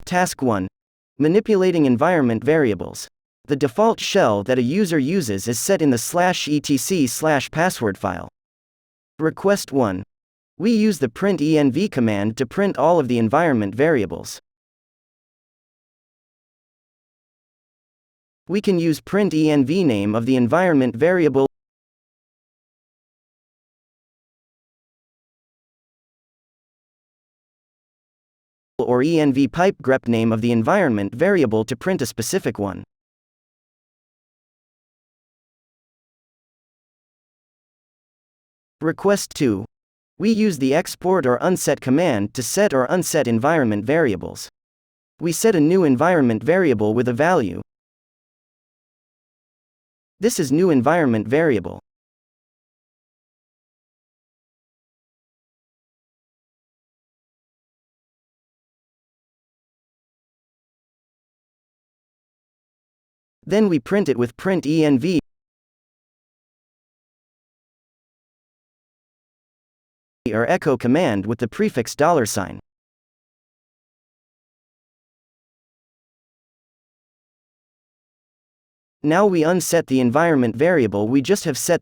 Task 1. Manipulating environment variables. The default shell that a user uses is set in the /etc/password file. Request 1. We use the print-env command to print all of the environment variables. We can use print-env name of the environment variable or env pipe grep name of the environment variable to print a specific one. Request 2. We use the export or unset command to set or unset environment variables. We set a new environment variable with a value. This is new environment variable. Then we print it with print-env or echo command with the prefix $. Now we unset the environment variable we just have set,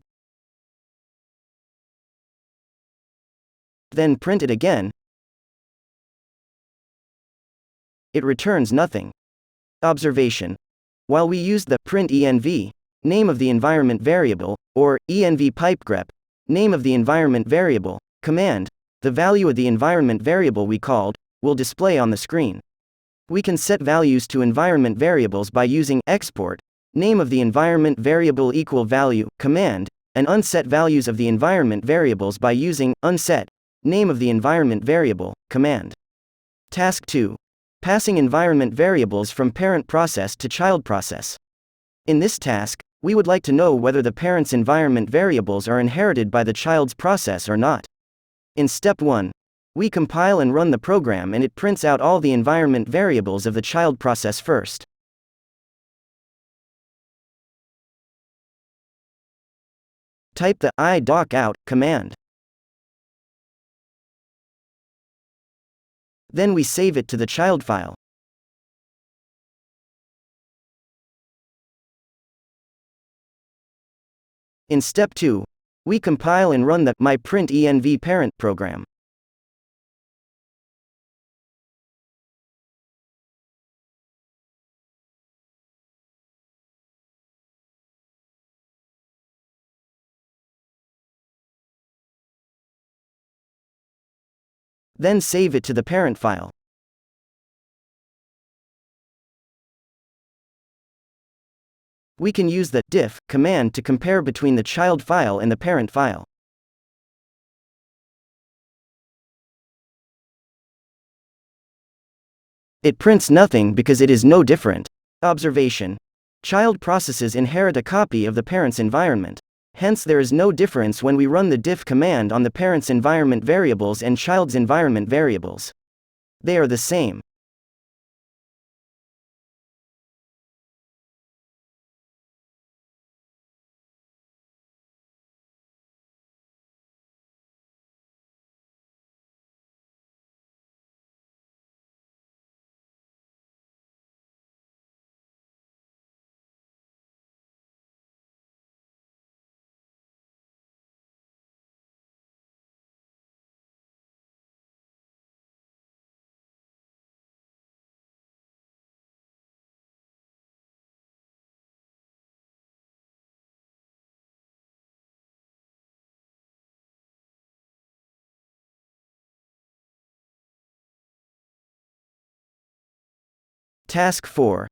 then print it again. It returns nothing. Observation. While we used the print-env name of the environment variable or env pipe grep name of the environment variable command, the value of the environment variable we called will display on the screen. We can set values to environment variables by using export name of the environment variable equal value command, and unset values of the environment variables by using unset name of the environment variable command. Task 2. Passing environment variables from parent process to child process. In this task, we would like to know whether the parent's environment variables are inherited by the child's process or not. In step 1, we compile and run the program and it prints out all the environment variables of the child process first. Type the idoc-out command. Then we save it to the child file. In step 2, we compile and run the myprint-env parent program. Then save it to the parent file. We can use the diff command to compare between the child file and the parent file. It prints nothing because it is no different. Observation. Child processes inherit a copy of the parent's environment. Hence there is no difference when we run the diff command on the parent's environment variables and child's environment variables. They are the same. Task 4.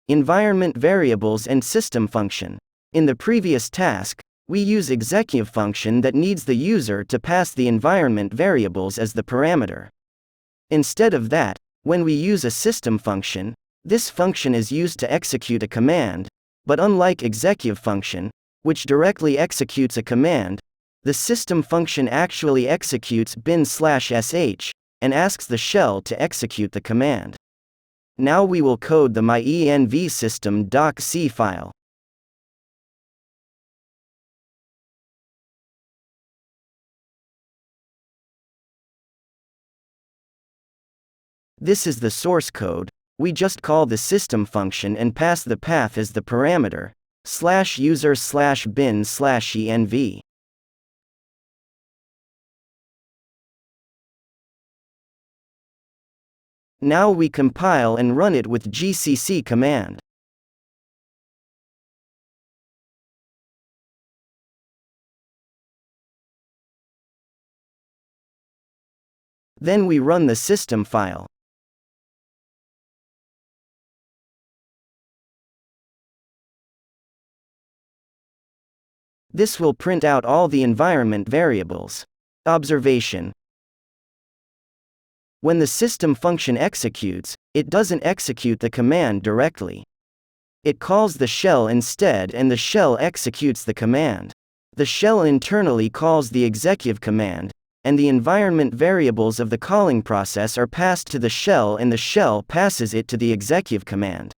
Environment variables and system function. In the previous task, we use execve function that needs the user to pass the environment variables as the parameter. Instead of that, when we use a system function, this function is used to execute a command, but unlike execve function, which directly executes a command, the system function actually executes bin/sh and asks the shell to execute the command. Now we will code the myenv system.c file. This is the source code. we just call the system function and pass the path as the parameter /user/bin/env. Now we compile and run it with gcc command. Then we run the system file. This will print out all the environment variables. Observation: when the system function executes, it doesn't execute the command directly. It calls the shell instead and the shell executes the command. The shell internally calls the execve command, and the environment variables of the calling process are passed to the shell and the shell passes it to the execve command.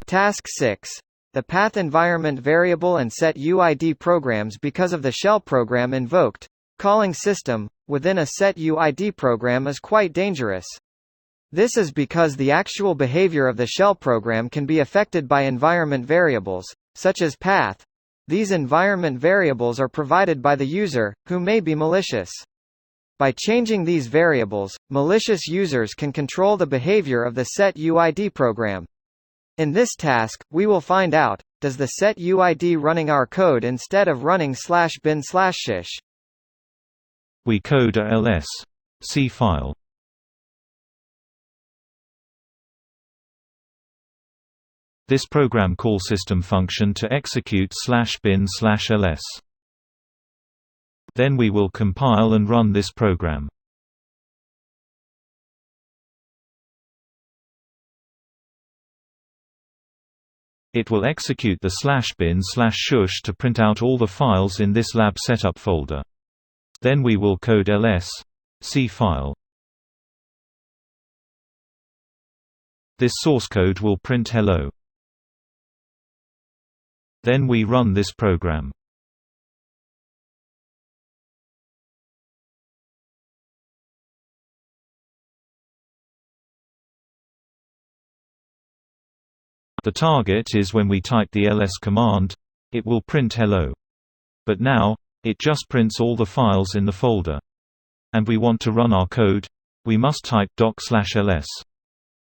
Task 6. The path environment variable and Set-UID programs. Because of the shell program invoked, calling system within a Set-UID program is quite dangerous. This is because the actual behavior of the shell program can be affected by environment variables, such as path. These environment variables are provided by the user, who may be malicious. By changing these variables, malicious users can control the behavior of the Set-UID program. In this task, we will find out, does the Set-UID running our code instead of running /bin/shish? We code a ls.c file. This program calls system function to execute /bin/ls. Then we will compile and run this program. It will execute the /bin/shush to print out all the files in this lab setup folder. Then we will code ls.c file. This source code will print hello. Then we run this program. The target is when we type the ls command, it will print hello. But now, it just prints all the files in the folder. And we want to run our code, we must type doc/ls.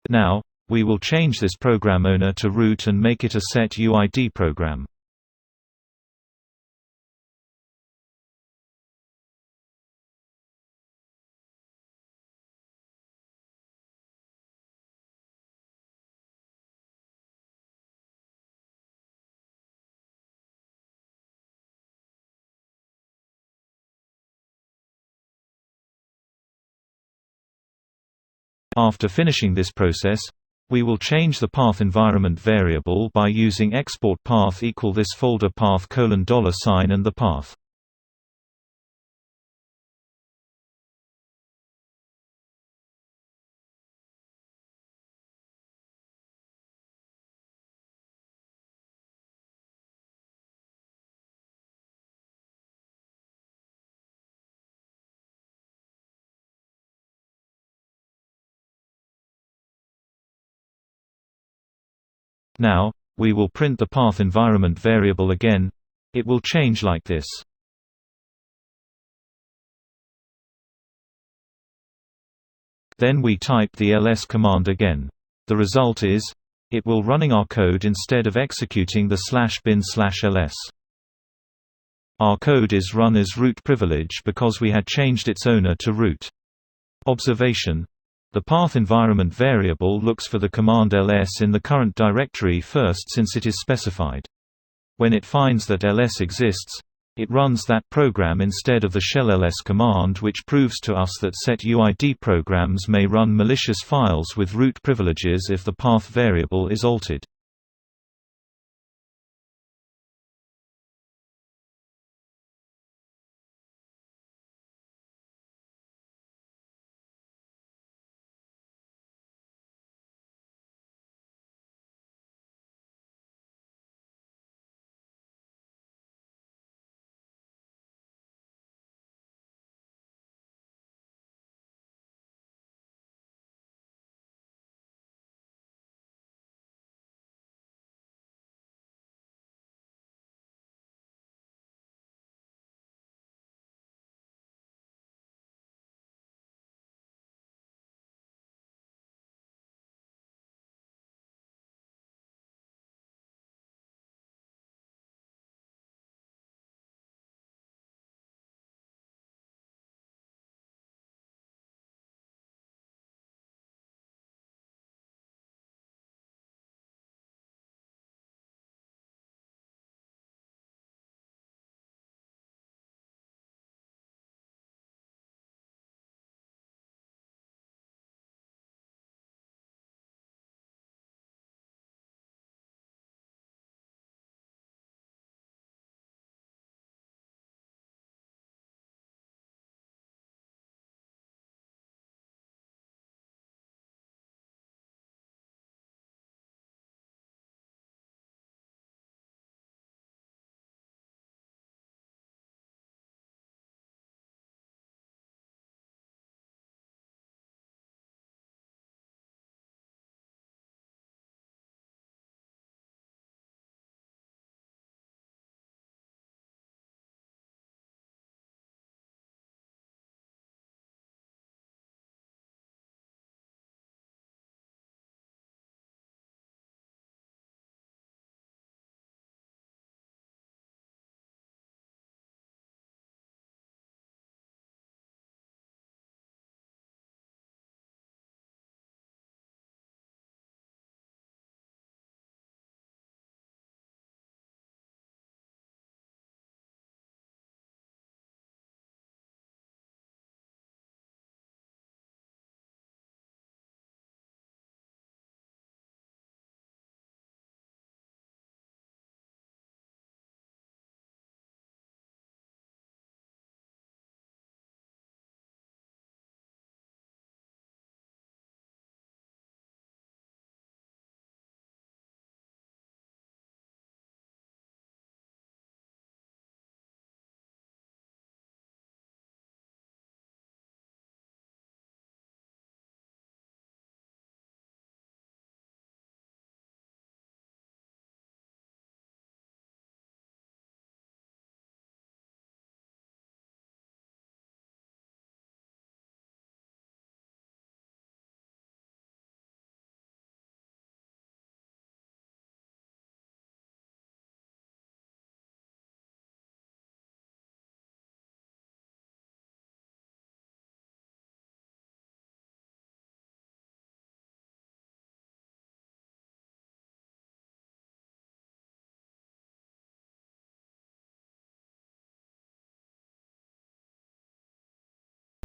Now, we will change this program owner to root and make it a Set-UID program. After finishing this process, we will change the path environment variable by using export path equal this folder path $$ and the path. Now, we will print the path environment variable again. It will change like this. Then we type the ls command again. The result is, it will running our code instead of executing the /bin/ls. Our code is run as root privilege because we had changed its owner to root. Observation: the path environment variable looks for the command ls in the current directory first since it is specified. When it finds that ls exists, it runs that program instead of the shell ls command, which proves to us that Set-UID programs may run malicious files with root privileges if the path variable is altered.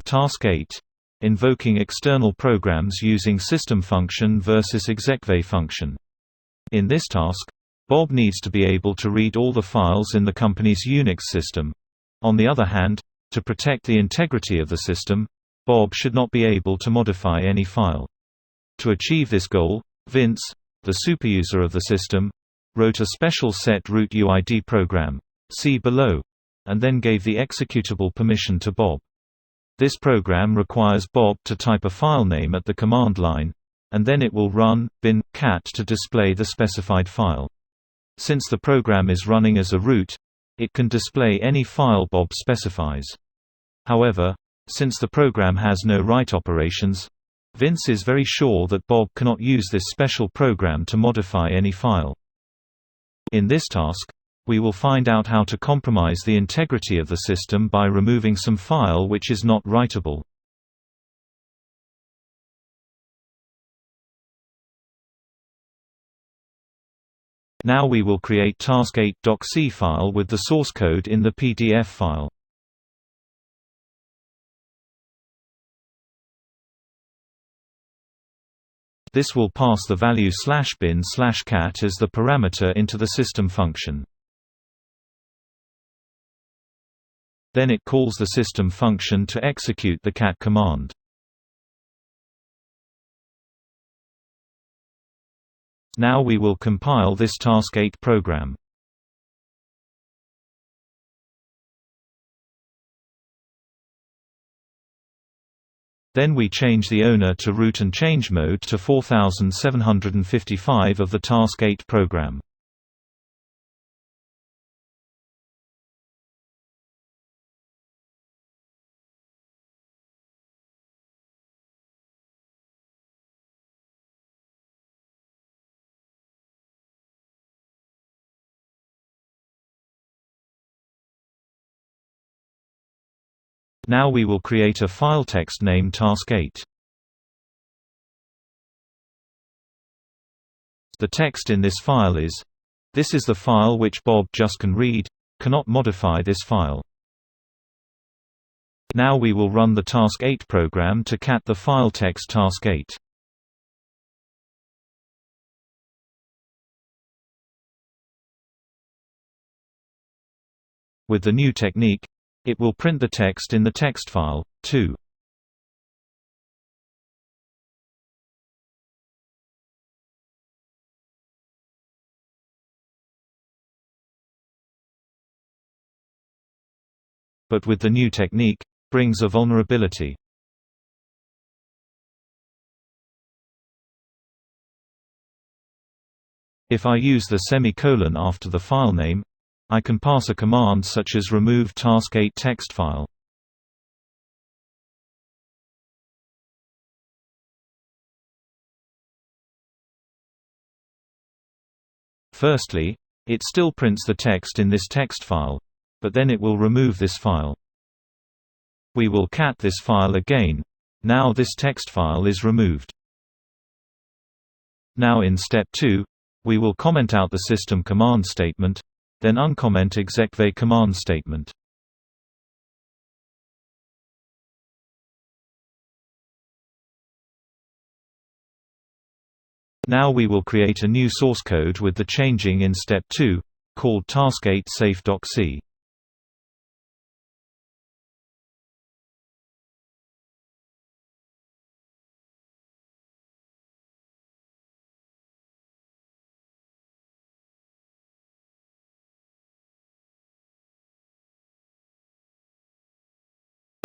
Task 8. invoking external programs using system function versus execve function. In this task, Bob needs to be able to read all the files in the company's Unix system. On the other hand, to protect the integrity of the system, Bob should not be able to modify any file. To achieve this goal, Vince, the superuser of the system, wrote a special Set-UID program, see below, and then gave the executable permission to Bob. This program requires Bob to type a file name at the command line, and then it will run bin cat to display the specified file. Since the program is running as a root, it can display any file Bob specifies. However, since the program has no write operations, Vince is very sure that Bob cannot use this special program to modify any file. In this task, we will find out how to compromise the integrity of the system by removing some file which is not writable. Now we will create task8.c file with the source code in the PDF file. This will pass the value /bin/cat as the parameter into the system function. Then it calls the system function to execute the cat command. Now we will compile this task8 program. Then we change the owner to root and change mode to 4755 of the task8 program. Now we will create a file text named task8. The text in this file is, "This is the file which Bob just can read, cannot modify this file." Now we will run the task8 program to cat the file text task8. With the new technique, it will print the text in the text file, too. But with the new technique, brings a vulnerability. If I use the semicolon after the file name, I can pass a command such as remove task8 text file. Firstly, it still prints the text in this text file, but then it will remove this file. We will cat this file again. Now this text file is removed. Now in step 2, we will comment out the system command statement, then uncomment execve command statement. Now we will create a new source code with the changing in step 2, called task8 safe.c.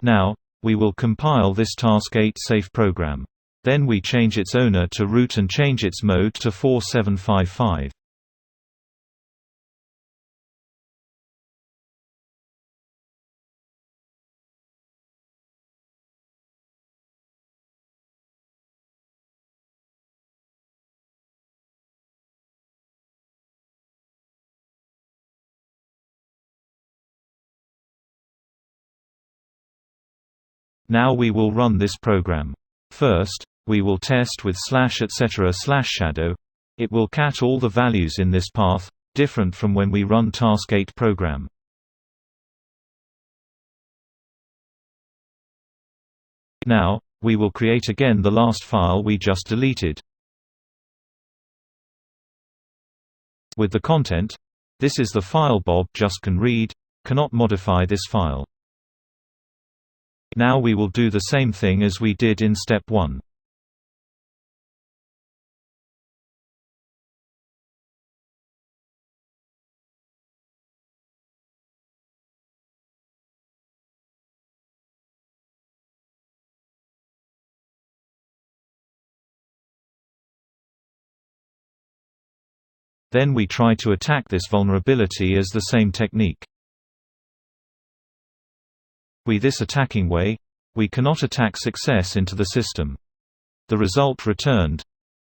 Now, we will compile this task8 safe program. Then we change its owner to root and change its mode to 4755. Now we will run this program. First, we will test with /etc/shadow. It will cat all the values in this path, different from when we run task8 program. Now, we will create again the last file we just deleted with the content. This is the file Bob just can read, cannot modify this file. Now we will do the same thing as we did in step 1. Then we try to attack this vulnerability as the same technique. This attacking way, we cannot attack success into the system. The result returned,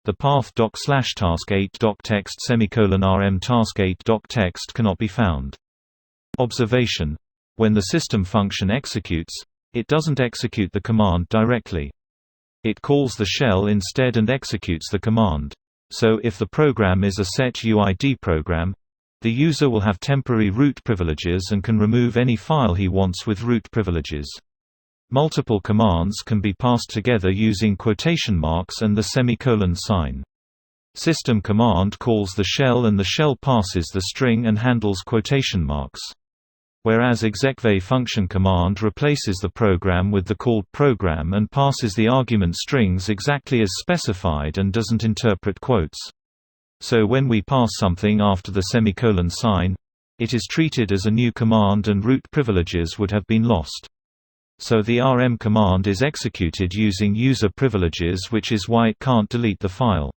the path doc/task8.text /rm task8.text cannot be found. Observation: when the system function executes, it doesn't execute the command directly. It calls the shell instead and executes the command. So if the program is a Set-UID program, the user will have temporary root privileges and can remove any file he wants with root privileges. Multiple commands can be passed together using quotation marks and the semicolon sign. System command calls the shell and the shell passes the string and handles quotation marks. Whereas execve function command replaces the program with the called program and passes the argument strings exactly as specified and doesn't interpret quotes. So when we pass something after the semicolon sign, it is treated as a new command and root privileges would have been lost. So the rm command is executed using user privileges, which is why it can't delete the file.